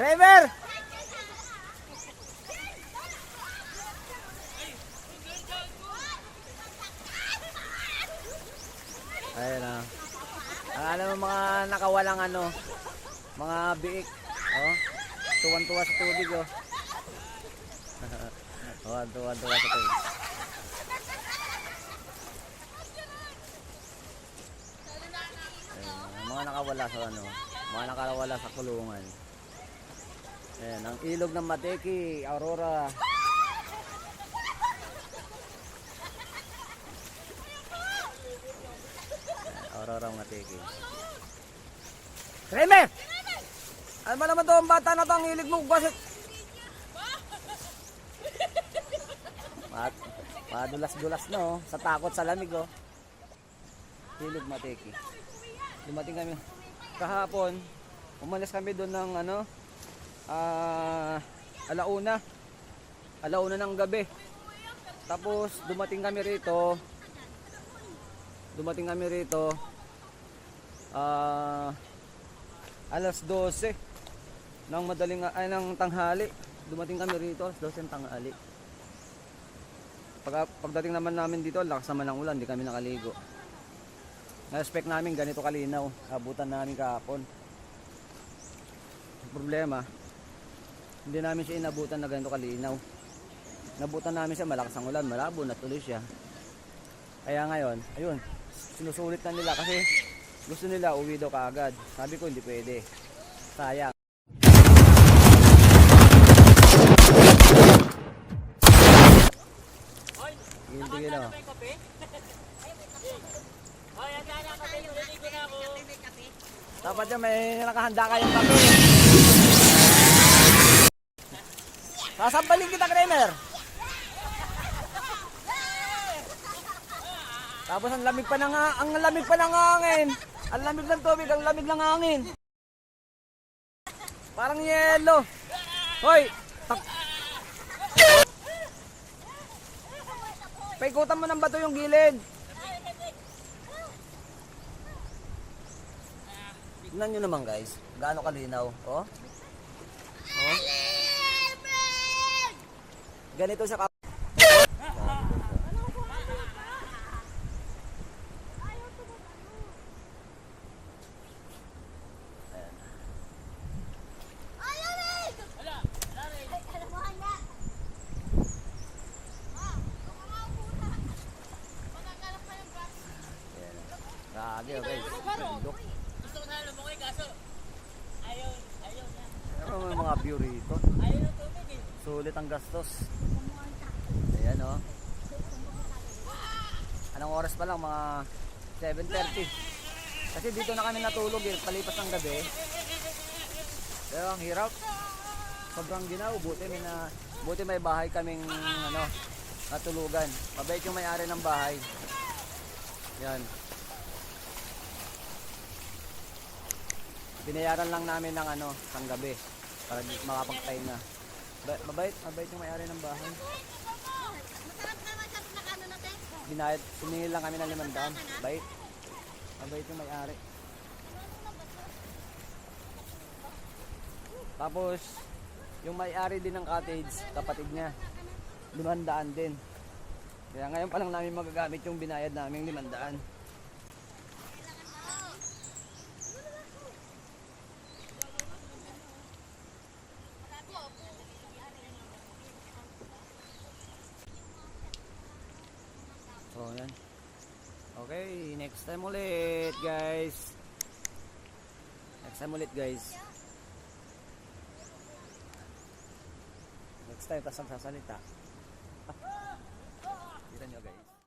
Kramer! Ayun na. Alam mo mga nakawalang ano, mga biik. Oh, tuwan-tuwa sa tubig oh. Oh, tuwan-tuwa sa tubig. Ayun, mga nakawala sa ano, mga nakawala sa kulungan. Ayan, ang ilog ng Mateki, Aurora. Aurora Mateki. Kramer! Ano ba naman to ang bata na to ang hilig mo? Basit! Madulas-dulas no, sa takot sa lamig oh. Ilog Mateki. Dumating kami kahapon, umalis kami doon ng ano, alauna ng gabi. Tapos dumating kami rito alas 12 ng ng tanghali. Dumating kami rito alas 12 ng tanghali. Pagdating naman namin dito, lakas naman ng ulan, hindi kami nakaligo. Na-expect namin ganito kalinaw, abutan namin kahapon. Problema, hindi namin siya inabutan na ganito kalinaw. Nabutan namin siya, malakas ang ulan, malabo na tuloy siya. Kaya ngayon, ayun, sinusulit na nila kasi gusto nila uwi daw kaagad. Sabi ko hindi pwede, sayang. Tigil na. Dapat yan may nakahanda kayong kape. Sasampalin kita, Kramer. Tapos ang lamig pa ng hangin. Ang lamig ng tubig, ang lamig ng hangin. Parang yelo. Hoy! Paikutan mo ng bato yung gilid. Tignan nyo naman guys, gaano kalinaw. Oh. Oh. Ganito siya Grabe oh guys. Bundok. Gusto ko sana lumungoy kaso ayaw na. Ano may mga view rito? Ayaw ng tubig eh. Sulit ang gastos. Ayan oh. Anong oras pa lang? Mga 7:30. Kasi dito na kami natulog eh, palipas ng gabi. Pero ang hirap. Sobrang ginaw. Buti may bahay kaming ano, natulugan. Mabait yung may-ari ng bahay. Yan. Binayaran lang namin ng ano, sang gabi para makapagpahinga. Mabait yung may-ari ng bahay. Siningil lang kami ng 500. Mabait yung may-ari. Tapos yung may-ari din ng cottage, kapatid niya, 500 din. Kaya ngayon pa lang namin magagamit yung binayad naming 500. So, yan. Okay, next time ulit, guys. Next time, tas ang sasalita.